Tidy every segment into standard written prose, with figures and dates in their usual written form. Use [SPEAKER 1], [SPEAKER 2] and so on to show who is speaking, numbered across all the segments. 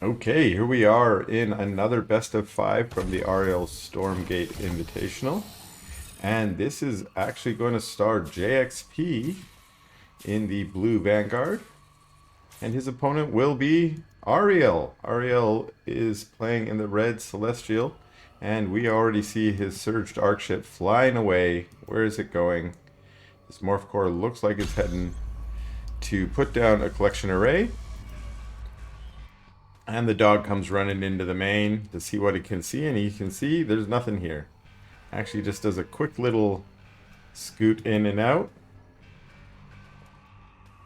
[SPEAKER 1] Okay, here we are in another best of 5 from the Aureil Stormgate Invitational. And this is actually going to star JXP in the blue Vanguard. And his opponent will be Aureil. Aureil is playing in the red Celestial. And we already see his surged arc ship flying away. Where is it going? This Morph Core looks like it's heading to put down a collection array. And the dog comes running into the main to see what he can see, and he can see there's nothing here. Actually just does a quick little scoot in and out.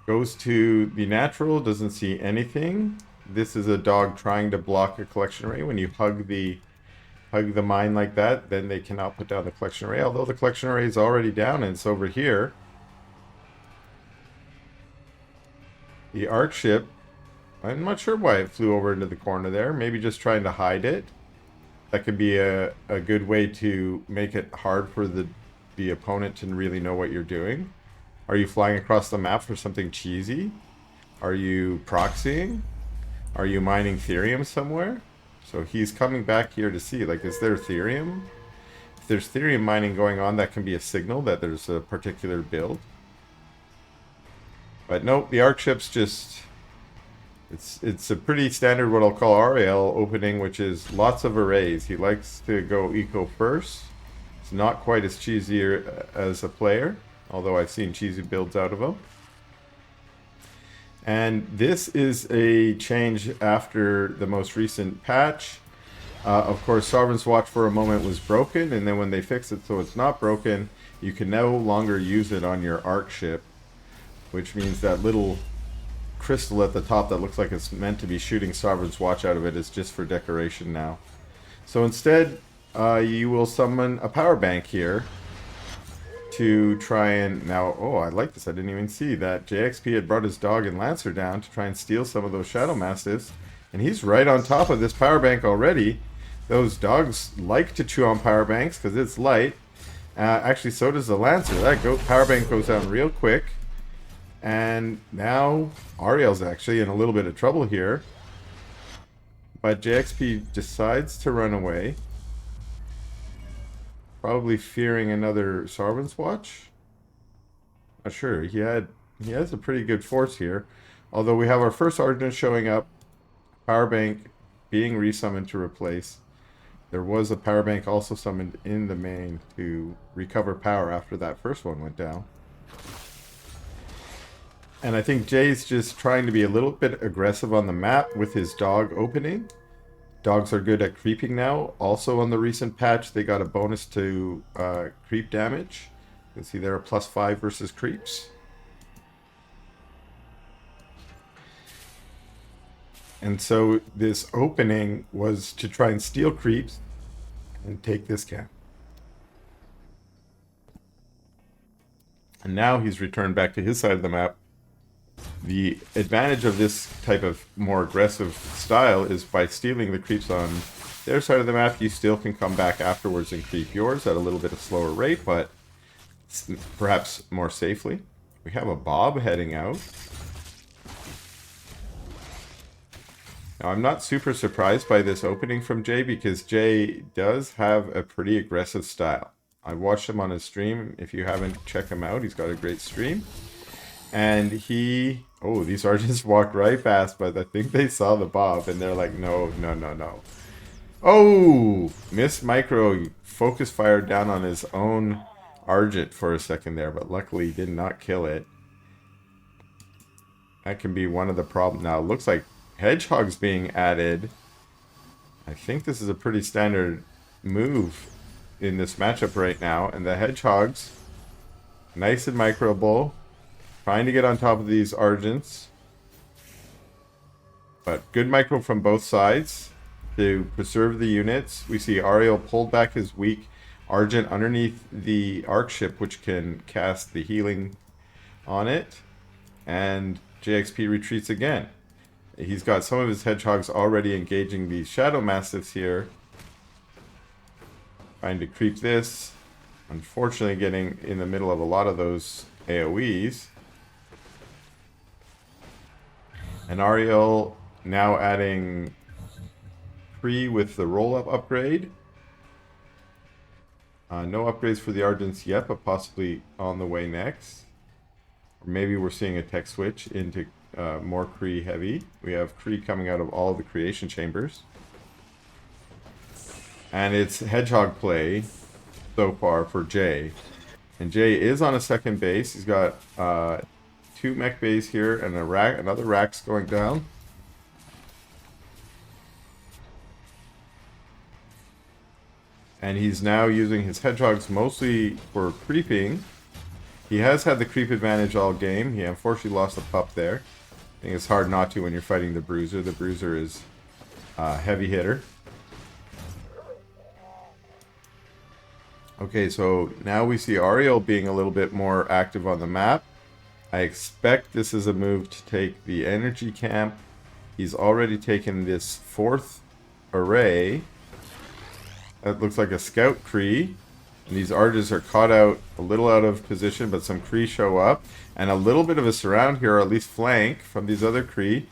[SPEAKER 1] Goes to the natural, doesn't see anything. This is a dog trying to block a collection array. When you hug the mine like that, then they cannot put down the collection array, although the collection array is already down and it's over here. The arc ship, I'm not sure why it flew over into the corner there. Maybe just trying to hide it. That could be a good way to make it hard for the opponent to really know what you're doing. Are you flying across the map for something cheesy? Are you proxying? Are you mining Therium somewhere? So he's coming back here to see, like, is there Therium? If there's Therium mining going on, that can be a signal that there's a particular build. But nope, the arc ship's just... It's a pretty standard what I'll call Aureil opening, which is lots of arrays. He likes to go eco first. It's not quite as cheesy as a player, although I've seen cheesy builds out of him. And this is a change after the most recent patch. Of course, Sovereign's Watch for a moment was broken, and then when they fixed it so it's not broken, you can no longer use it on your arc ship, which means that little crystal at the top that looks like it's meant to be shooting Sovereign's Watch out of it is just for decoration now. So instead, you will summon a power bank here to try and... Now, oh, I like this. I didn't even see that JXP had brought his dog and Lancer down to try and steal some of those Shadow Mastiffs. And he's right on top of this power bank already. Those dogs like to chew on power banks because it's light. Actually, so does the Lancer. That power bank goes down real quick. And now Aureil's actually in a little bit of trouble here. But JXP decides to run away. Probably fearing another Sovereign's Watch. Not sure. He has a pretty good force here. Although we have our first Argent showing up. Power bank being resummoned to replace. There was a power bank also summoned in the main to recover power after that first one went down. And I think Jay's just trying to be a little bit aggressive on the map with his dog opening. Dogs are good at creeping now. Also on the recent patch, they got a bonus to creep damage. You can see there a +5 versus creeps. And so this opening was to try and steal creeps and take this camp. And now he's returned back to his side of the map. The advantage of this type of more aggressive style is by stealing the creeps on their side of the map, you still can come back afterwards and creep yours at a little bit of slower rate, but perhaps more safely. We have a Bob heading out. Now, I'm not super surprised by this opening from Jay because Jay does have a pretty aggressive style. I've watched him on his stream. If you haven't, check him out. He's got a great stream. And oh, these Argents walked right past, but I think they saw the Bob, and they're like, no, no, no, no. Oh, missed micro, focus fired down on his own Argent for a second there, but luckily did not kill it. That can be one of the problems. Now, it looks like Hedgehog's being added. I think this is a pretty standard move in this matchup right now, and the Hedgehogs, nice and microable. Trying to get on top of these Argents. But good micro from both sides to preserve the units. We see Aureil pulled back his weak Argent underneath the arc ship, which can cast the healing on it. And JXP retreats again. He's got some of his Hedgehogs already engaging these Shadow Mastiffs here. Trying to creep this. Unfortunately getting in the middle of a lot of those AoEs. And Aureil now adding Kree with the roll-up upgrade. No upgrades for the Argents yet, but possibly on the way next. Or maybe we're seeing a tech switch into more Kree heavy. We have Kree coming out of all of the creation chambers. And it's Hedgehog play so far for Jay. And Jay is on a second base. He's got 2 mech bays here and another rack's going down. And he's now using his hedgehogs mostly for creeping. He has had the creep advantage all game. He unfortunately lost a pup there. I think it's hard not to when you're fighting the Bruiser. The Bruiser is a heavy hitter. Okay, so now we see Aureil being a little bit more active on the map. I expect this is a move to take the energy camp. He's already taken this 4th array. That looks like a scout Kree. And these Arges are caught out a little out of position, but some Kree show up. And a little bit of a surround here, or at least flank, from these other Kree.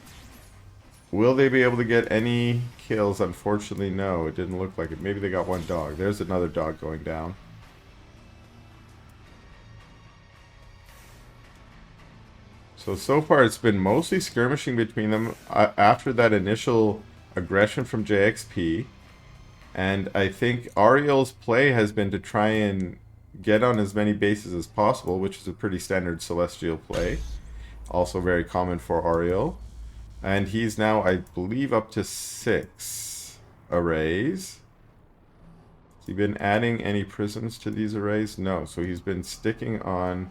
[SPEAKER 1] Will they be able to get any kills? Unfortunately, no. It didn't look like it. Maybe they got one dog. There's another dog going down. So far it's been mostly skirmishing between them after that initial aggression from jayxp. And I think Aureil's play has been to try and get on as many bases as possible, which is a pretty standard Celestial play. Also very common for Aureil. And he's now, I believe, up to 6 arrays. Has he been adding any prisms to these arrays? No, so he's been sticking on...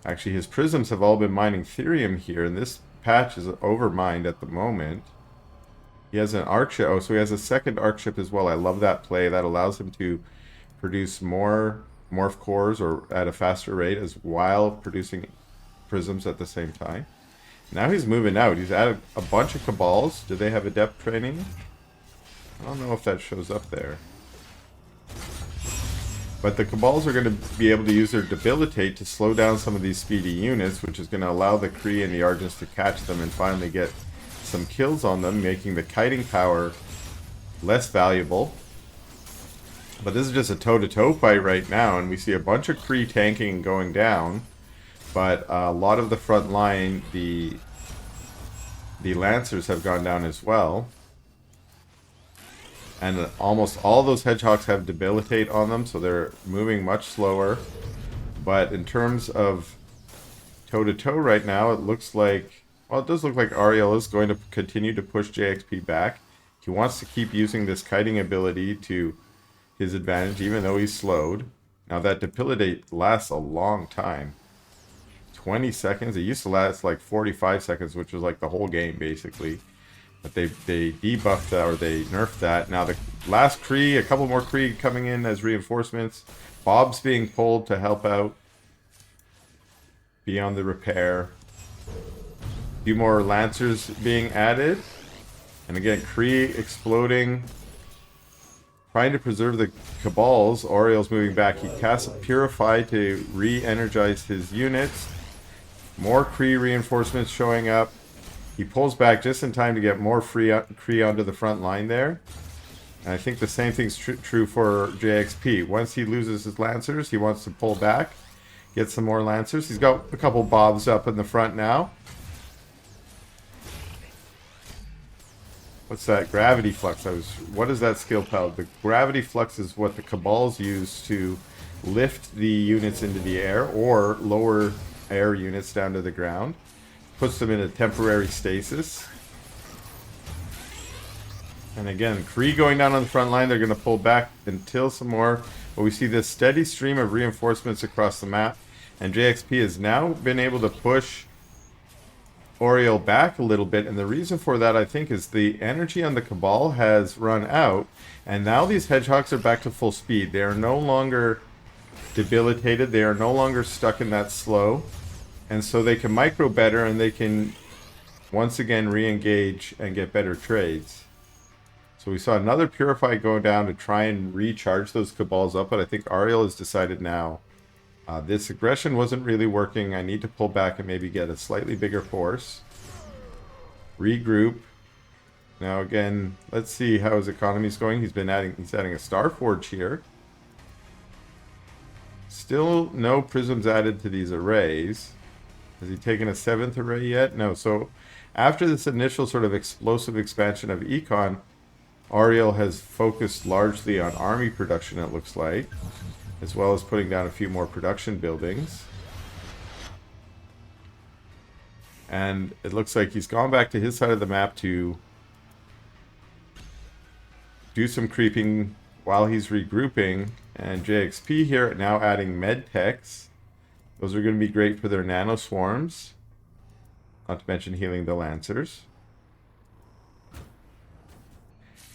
[SPEAKER 1] Actually, his prisms have all been mining Therium here, and this patch is overmined at the moment. He has an arc ship. Oh, so he has a second arc ship as well. I love that play. That allows him to produce more morph cores or at a faster rate as while producing prisms at the same time. Now he's moving out. He's added a bunch of Cabals. Do they have adept training? I don't know if that shows up there. But the Cabals are going to be able to use their Debilitate to slow down some of these speedy units, which is going to allow the Kree and the Argents to catch them and finally get some kills on them, making the kiting power less valuable. But this is just a toe-to-toe fight right now, and we see a bunch of Kree tanking and going down. But a lot of the front line, the Lancers have gone down as well. And almost all those Hedgehogs have Debilitate on them, so they're moving much slower. But in terms of toe-to-toe right now, it looks like... Well, it does look like Aureil is going to continue to push jayxp back. He wants to keep using this kiting ability to his advantage, even though he's slowed. Now that Debilitate lasts a long time. 20 seconds. It used to last like 45 seconds, which was like the whole game, basically. But they debuffed that, or they nerfed that. Now the last Kree, a couple more Kree coming in as reinforcements. Bob's being pulled to help out. Be on the repair. A few more Lancers being added. And again, Kree exploding. Trying to preserve the Cabals. Aureil's moving back. He casts Purify to re-energize his units. More Kree reinforcements showing up. He pulls back just in time to get more Kree onto the front line there. And I think the same thing's true for jayxp. Once he loses his Lancers, he wants to pull back. Get some more Lancers. He's got a couple Bobs up in the front now. What's that? Gravity Flux. What is that skill pal? The Gravity Flux is what the Cabals use to lift the units into the air or lower air units down to the ground. Puts them in a temporary stasis. And again, Kree going down on the front line. They're going to pull back until some more. But we see this steady stream of reinforcements across the map. And jayxp has now been able to push Aureil back a little bit, and the reason for that, I think, is the energy on the Cabal has run out, and now these Hedgehogs are back to full speed. They are no longer debilitated, they are no longer stuck in that slow, and so they can micro better, and they can once again re-engage and get better trades. So we saw another Purify go down to try and recharge those Cabals up, but I think Aureil has decided now this aggression wasn't really working. I need to pull back and maybe get a slightly bigger force. Regroup. Now again, let's see how his economy's going. He's adding a Star Forge here. Still no prisms added to these arrays. Has he taken a 7th array yet? No. So after this initial sort of explosive expansion of econ, Aureil has focused largely on army production, it looks like, as well as putting down a few more production buildings. And it looks like he's gone back to his side of the map to do some creeping while he's regrouping. And JXP here now adding med techs. Those are going to be great for their nano swarms. Not to mention healing the lancers.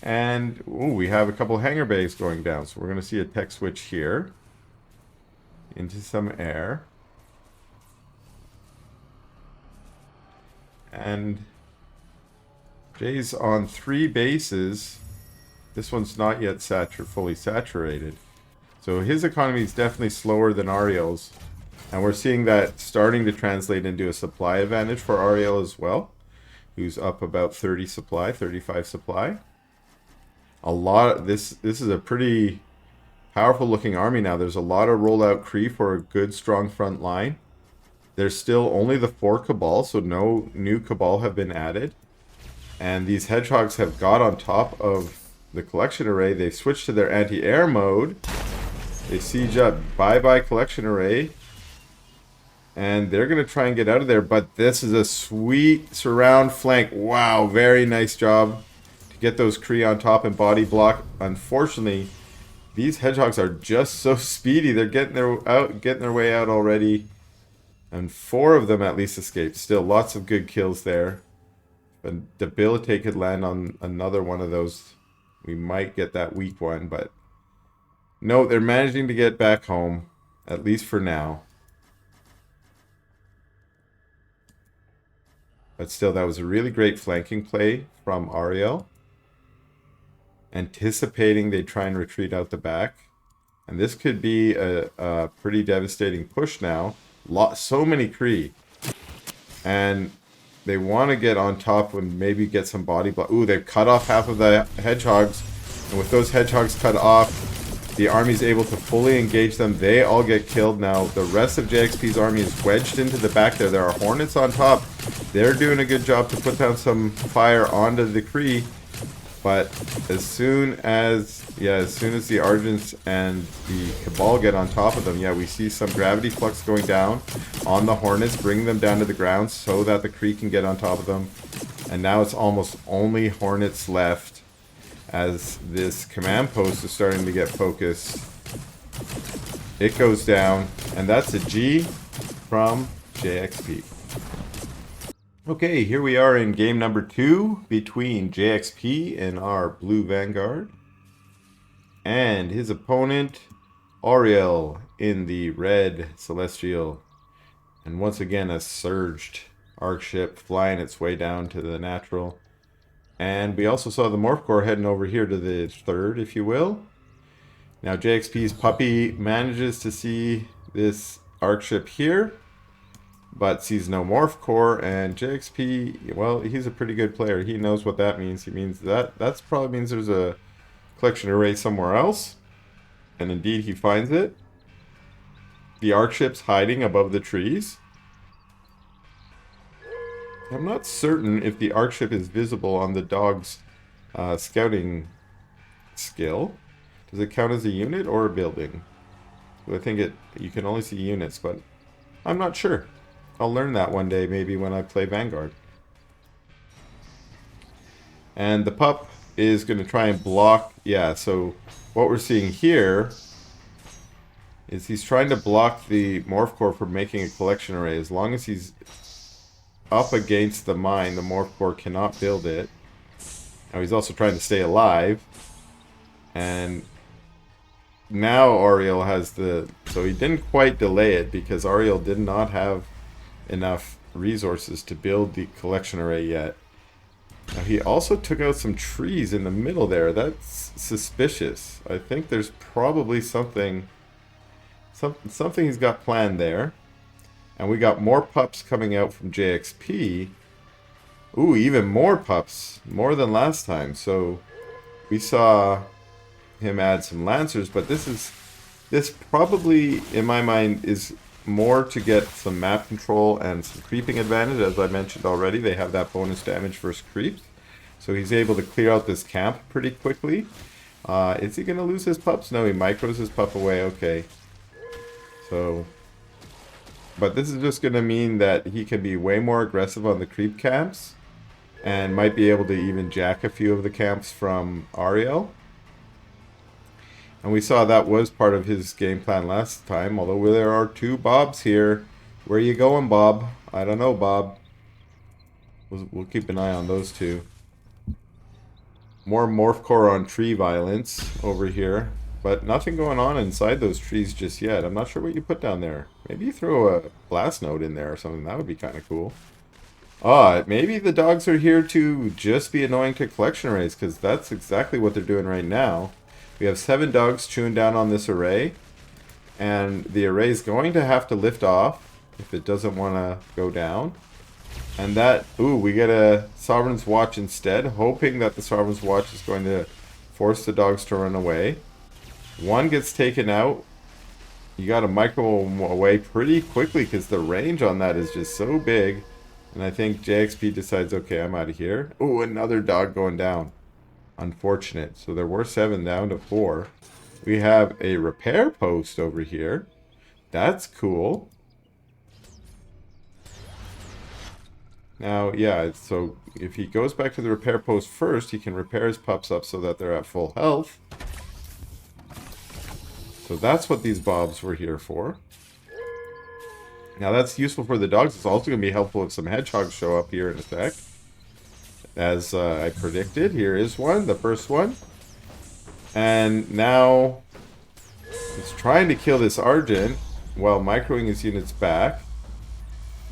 [SPEAKER 1] And ooh, we have a couple hangar bays going down. So we're going to see a tech switch here into some air. And Jay's on 3 bases. This one's not yet fully saturated. So his economy is definitely slower than Aureil's. And we're seeing that starting to translate into a supply advantage for Aureil as well, who's up about 30 supply, 35 supply. This is a pretty powerful looking army now. There's a lot of rollout Kree for a good strong front line. There's still only the 4 Cabal, so no new Cabal have been added. And these Hedgehogs have got on top of the collection array. They've switched to their anti-air mode. They siege up bye-bye collection array. And they're going to try and get out of there. But this is a sweet surround flank. Wow, very nice job to get those Kree on top and body block. Unfortunately, these Hedgehogs are just so speedy. They're getting their way out already. And 4 of them at least escaped. Still lots of good kills there. But Debilitate could land on another one of those. We might get that weak one, but no, they're managing to get back home, at least for now. But still, that was a really great flanking play from Aureil. Anticipating they try and retreat out the back. And this could be a pretty devastating push now. So many Kree. And they want to get on top and maybe get some body block. Ooh, they've cut off half of the Hedgehogs. And with those Hedgehogs cut off, the army's able to fully engage them. They all get killed now. The rest of JXP's army is wedged into the back there. There are Hornets on top. They're doing a good job to put down some fire onto the Kree. But as soon as the Argents and the Cabal get on top of them, we see some gravity flux going down on the Hornets, bringing them down to the ground so that the Kree can get on top of them. And now it's almost only Hornets left as this command post is starting to get focused. It goes down, and that's a G from JXP. Okay, here we are in game number 2 between JXP and our Blue Vanguard. And his opponent, Aureil, in the red Celestial. And once again, a surged arc ship flying its way down to the natural. And we also saw the Morph Core heading over here to the 3rd, if you will. Now JXP's Puppy manages to see this arc ship here, but sees no Morph Core, and JXP, well, he's a pretty good player. He knows what that means. He means that probably means there's a collection array somewhere else. And indeed, he finds it. The arc ship's hiding above the trees. I'm not certain if the arc ship is visible on the dog's scouting skill. Does it count as a unit or a building? I think you can only see units, but I'm not sure. I'll learn that one day, maybe when I play Vanguard. And the pup is going to try and block. Yeah, so what we're seeing here is he's trying to block the Morph Core from making a collection array. As long as he's up against the mine, the Morph Core cannot build it. Now he's also trying to stay alive. And now Aureil has so he didn't quite delay it because Aureil did not have enough resources to build the collection array yet. Now he also took out some trees in the middle there. That's suspicious. I think there's probably something he's got planned there. And we got more pups coming out from JXP. Ooh, even more pups. More than last time. So we saw him add some Lancers, but this probably, in my mind, is more to get some map control and some creeping advantage. As I mentioned already, they have that bonus damage versus creeps. So he's able to clear out this camp pretty quickly. Is he going to lose his pups? No, he micros his pup away. Okay. So, but this is just going to mean that he can be way more aggressive on the creep camps and might be able to even jack a few of the camps from Aureil. And we saw that was part of his game plan last time, although there are two Bobs here. Where you going, Bob? I don't know, Bob. We'll keep an eye on those two. More Morph Core on tree violence over here, but nothing going on inside those trees just yet. I'm not sure what you put down there. Maybe you throw a blast node in there or something. That would be kind of cool. Maybe the dogs are here to just be annoying to collection arrays, because that's exactly what they're doing right now. We have 7 dogs chewing down on this array, and the array is going to have to lift off if it doesn't want to go down. And that, ooh, we get a Sovereign's Watch instead, hoping that the Sovereign's Watch is going to force the dogs to run away. One gets taken out. You got to micro them away pretty quickly because the range on that is just so big. And I think jayxp decides, okay, I'm out of here. Ooh, another dog going down. Unfortunate. So there were 7 down to 4. We have a repair post over here. That's cool. Now, yeah, so if he goes back to the repair post first, he can repair his pups up so that they're at full health. So that's what these Bobs were here for. Now that's useful for the dogs. It's also going to be helpful if some hedgehogs show up here in a sec. As I predicted, here is one, the first one. And now he's trying to kill this Argent while microing his units back.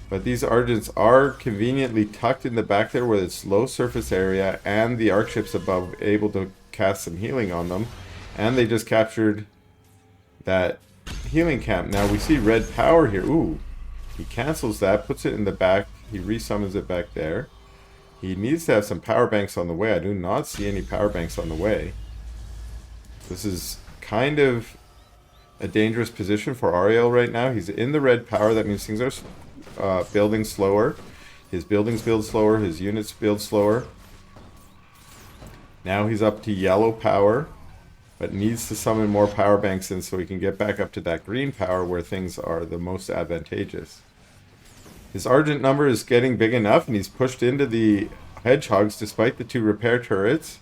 [SPEAKER 1] But these Argents are conveniently tucked in the back there where it's low surface area and the arc ships above able to cast some healing on them. And they just captured that healing camp. Now we see red power here. Ooh, he cancels that, puts it in the back. He resummons it back there. He needs to have some power banks on the way. I do not see any power banks on the way. This is kind of a dangerous position for Aureil right now. He's in the red power. That means things are building slower. His buildings build slower. His units build slower. Now he's up to yellow power, but needs to summon more power banks in so he can get back up to that green power where things are the most advantageous. His Argent number is getting big enough, and he's pushed into the hedgehogs despite the 2 repair turrets.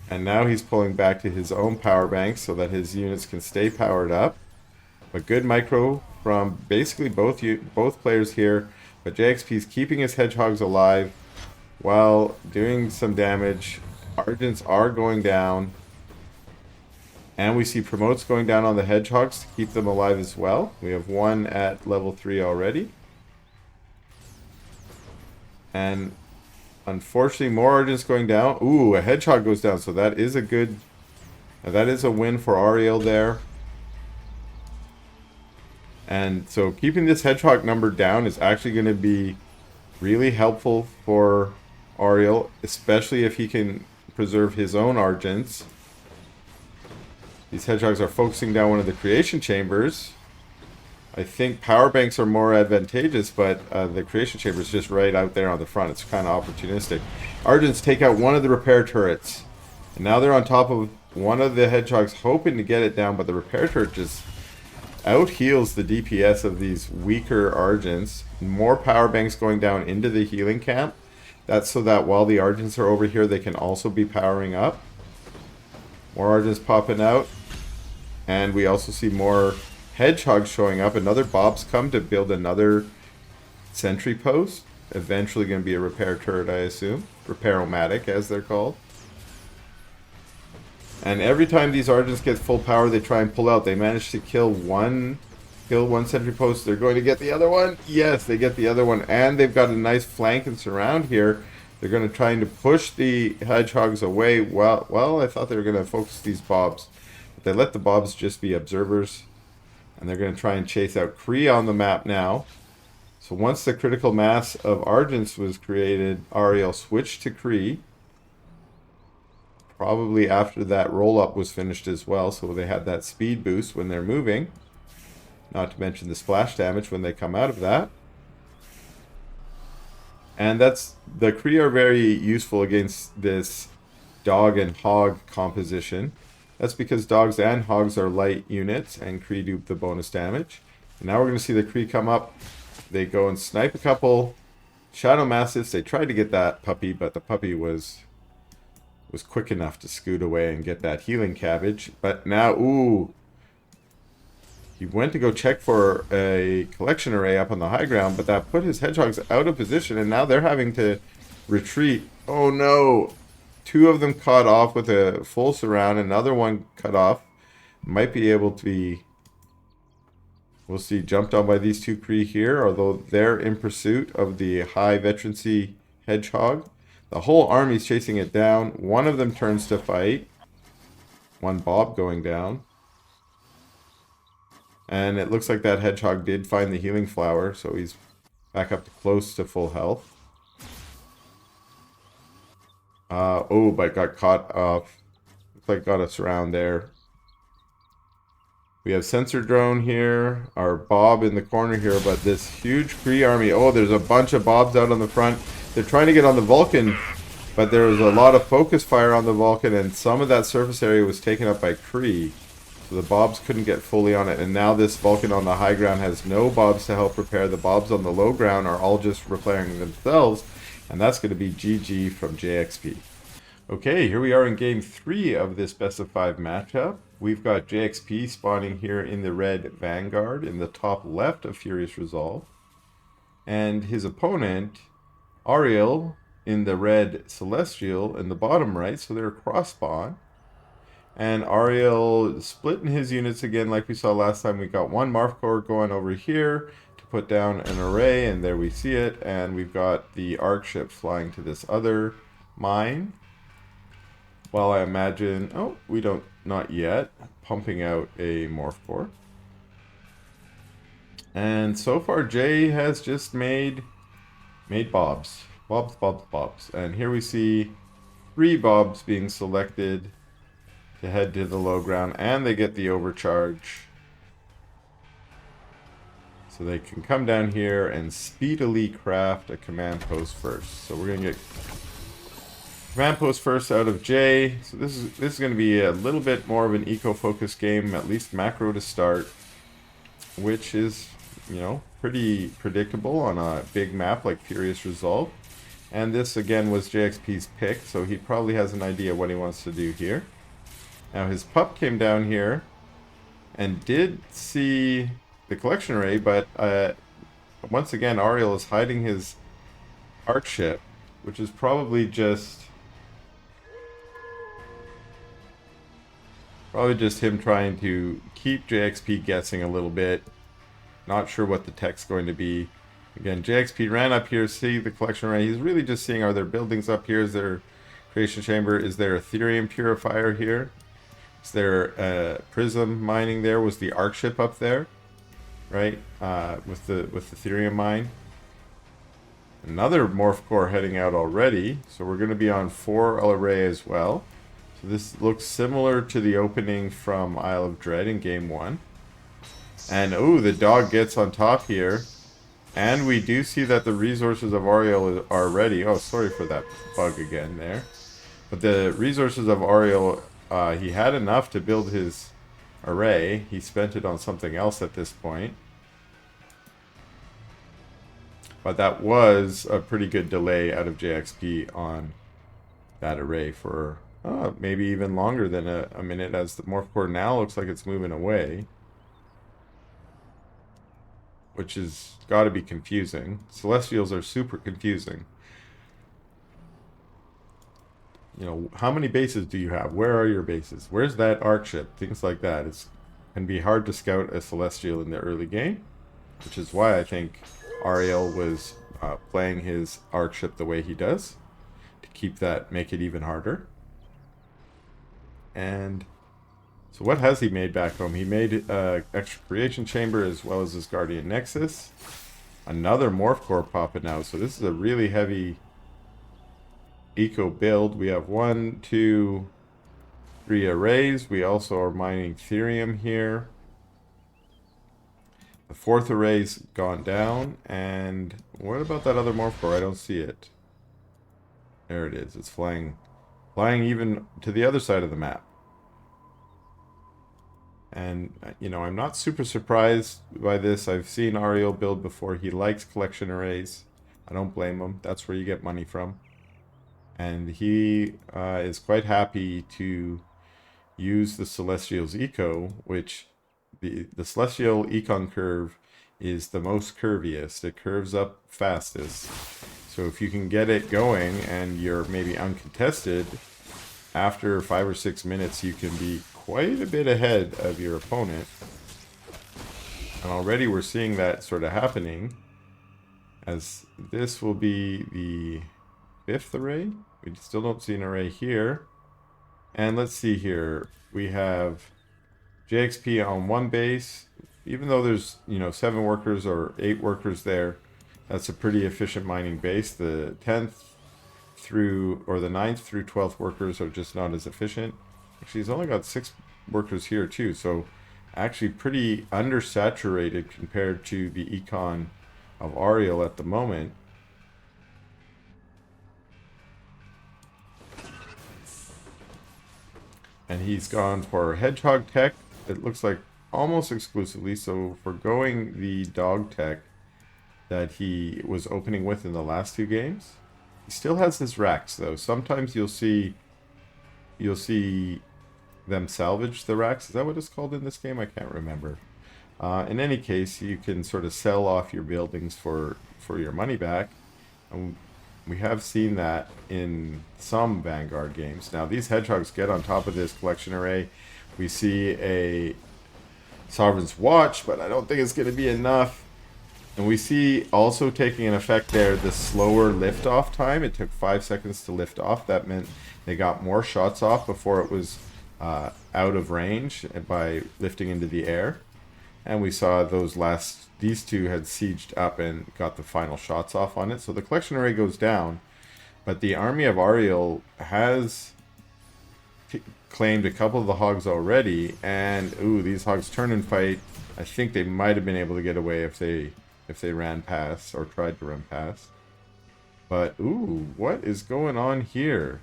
[SPEAKER 1] And now he's pulling back to his own power banks so that his units can stay powered up. But good micro from basically both players here. But jayxp is keeping his hedgehogs alive while doing some damage. Argents are going down. And we see promotes going down on the hedgehogs to keep them alive as well. We have one at level 3 already. And unfortunately, more Argents going down. Ooh, a hedgehog goes down, so that is a good... that is a win for Aureil there. And so keeping this hedgehog number down is actually going to be really helpful for Aureil, especially if he can preserve his own Argents. These hedgehogs are focusing down one of the creation chambers. I think power banks are more advantageous, but the creation chamber is just right out there on the front. It's kind of opportunistic. Argents take out one of the repair turrets. And now they're on top of one of the hedgehogs, hoping to get it down, but the repair turret just out-heals the DPS of these weaker Argents. More power banks going down into the healing camp. That's so that while the Argents are over here, they can also be powering up. More Argents popping out. And we also see more hedgehogs showing up. Another Bob's come to build another sentry post. Eventually going to be a repair turret, I assume. Repair-o-matic, as they're called. And every time these Argents get full power, they try and pull out. They manage to kill one sentry post. They're going to get the other one. Yes, they get the other one. And they've got a nice flank and surround here. They're going to try to push the hedgehogs away. Well, I thought they were going to focus these Bobs. But they let the Bobs just be observers. And they're going to try and chase out Kree on the map now. So once the critical mass of Argents was created, Aureil switched to Kree. Probably after that roll-up was finished as well, so they had that speed boost when they're moving. Not to mention the splash damage when they come out of that. And the Kree are very useful against this dog and hog composition. That's because dogs and hogs are light units, and Kree do the bonus damage. And now we're going to see the Kree come up. They go and snipe a couple Shadow Mastiffs. They tried to get that puppy, but the puppy was quick enough to scoot away and get that healing cabbage. But now, ooh, he went to go check for a collection array up on the high ground, but that put his hedgehogs out of position, and now they're having to retreat. Oh no! 2 of them caught off with a full surround, another one cut off. Might be able to be, we'll see, jumped on by these 2 Kree here, although they're in pursuit of the high veterancy hedgehog. The whole army's chasing it down. One of them turns to fight. One Bob going down. And it looks like that hedgehog did find the healing flower, so he's back up to close to full health. Oh, but got caught off. Looks like got us around there. We have sensor drone here. Our Bob in the corner here, but this huge Kree army. Oh, there's a bunch of Bobs out on the front. They're trying to get on the Vulcan, but there was a lot of focus fire on the Vulcan, and some of that surface area was taken up by Kree. So the Bobs couldn't get fully on it, and now this Vulcan on the high ground has no Bobs to help repair. The Bobs on the low ground are all just repairing themselves, and that's going to be GG from JXP. Okay, here we are in game 3 of this best of 5 matchup. We've got JXP spawning here in the red Vanguard in the top left of Furious Resolve, and his opponent Aureil in the red Celestial in the bottom right, so they're cross spawn. And Aureil splitting his units again like we saw last time. We got 1 Morph Core going over here to put down an array, and there we see it. And we've got the Arc ship flying to this other mine. While I imagine, oh, we don't, not yet, pumping out a Morph Core. And so far Jay has just made Bobs. Bobs, Bobs, Bobs. And here we see 3 Bobs being selected to head to the low ground, and they get the overcharge. So they can come down here and speedily craft a command post first. So we're going to get command post first out of Jay. So this is going to be a little bit more of an eco-focused game, at least macro to start, which is, you know, pretty predictable on a big map like Furious Resolve. And this again was JXP's pick, so he probably has an idea what he wants to do here. Now his pup came down here and did see the collection array, but once again Aureil is hiding his arc ship, which is probably just him trying to keep JXP guessing a little bit. Not sure what the tech's going to be. Again, JXP ran up here, see the collection array. He's really just seeing, are there buildings up here? Is there creation chamber? Is there a Therium purifier here? Is there prism mining there? Was the arc ship up there? Right? With the Therium mine. Another Morph Core heading out already. So we're going to be on 4 array as well. So this looks similar to the opening from Isle of Dread in game 1. And oh, the dog gets on top here. And we do see that the resources of Aureil are ready. Oh, sorry for that bug again there. But the resources of Aureil, he had enough to build his array. He spent it on something else at this point. But that was a pretty good delay out of JXP on that array for maybe even longer than a minute, as the Morph Core now looks like it's moving away. Which has got to be confusing. Celestials are super confusing. You know, how many bases do you have? Where are your bases? Where's that arc ship? Things like that. It can be hard to scout a Celestial in the early game, which is why I think Aureil was playing his arc ship the way he does, to keep that, make it even harder. And so what has he made back home? He made extra creation chamber as well as his Guardian Nexus. another Morph Core popping out. So this is a really heavy eco build. We have 1, 2, 3 arrays. We also are mining Therium here. The 4th array's gone down. And what about that other Morph Core? I don't see it. There it is. It's flying even to the other side of the map. And, you know, I'm not super surprised by this. I've seen Aureil build before. He likes collection arrays. I don't blame him. That's where you get money from. And he is quite happy to use the Celestial's Eco, which the Celestial Econ curve is the most curviest. It curves up fastest. So if you can get it going and you're maybe uncontested, after 5 or 6 minutes you can be quite a bit ahead of your opponent. And already we're seeing that sort of happening, as this will be the 5th array. We still don't see an array here. And let's see here. We have JXP on one base. Even though there's, you know, 7 workers or 8 workers there, that's a pretty efficient mining base. The 10th through, or the 9th through 12th workers are just not as efficient. Actually, he's only got 6 workers here too, so actually pretty undersaturated compared to the econ of Aureil at the moment. And he's gone for Hedgehog Tech, it looks like almost exclusively, so forgoing the Dog Tech that he was opening with in the last 2 games. He still has his racks though. Sometimes you'll see them salvage the racks. Is that what it's called in this game? I can't remember. In any case, you can sort of sell off your buildings for your money back. And we have seen that in some Vanguard games. Now these hedgehogs get on top of this collection array. We see a Sovereign's Watch, but I don't think it's going to be enough. And we see also taking an effect there the slower liftoff time. It took 5 seconds to lift off. That meant they got more shots off before it was out of range by lifting into the air. And we saw these 2 had sieged up and got the final shots off on it. So the collection array goes down, but the army of Aureil has claimed a couple of the hogs already. And ooh, these hogs turn and fight. I think they might have been able to get away if they ran past or tried to run past. But ooh, what is going on here?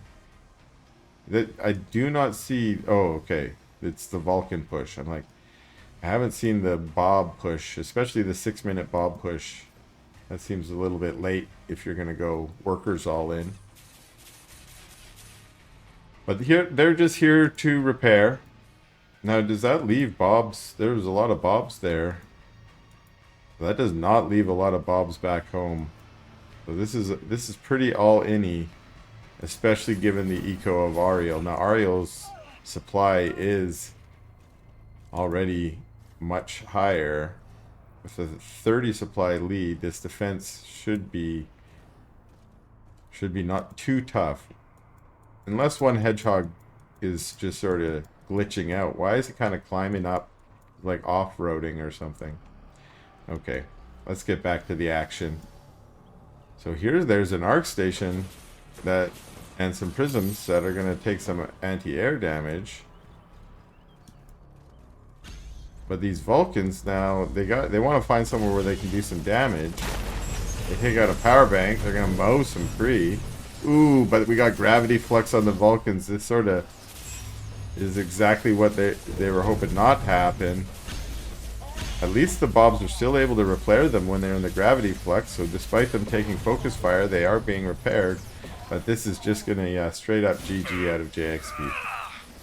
[SPEAKER 1] That I do not see. Oh, okay. It's the Vulcan push. I'm like, I haven't seen the Bob push, especially the 6-minute Bob push. That seems a little bit late if you're going to go workers all in. But here, they're just here to repair. Now, does that leave Bobs? There's a lot of Bobs there. That does not leave a lot of Bobs back home. So this is pretty all-in-y, especially given the eco of Aureil. Now Aureil's supply is already much higher. With a 30 supply lead, this defense should be not too tough. Unless one hedgehog is just sort of glitching out. Why is it kind of climbing up like off-roading or something? Okay, let's get back to the action. So there's an arc station and some prisms that are going to take some anti-air damage. But these Vulcans now, they want to find somewhere where they can do some damage. They take out a power bank, they're going to mow some free. Ooh, but we got gravity flux on the Vulcans. This sort of is exactly what they were hoping not to happen. At least the Bobs are still able to repair them when they're in the gravity flux, so despite them taking focus fire, they are being repaired. But this is just going to straight up GG out of JXP.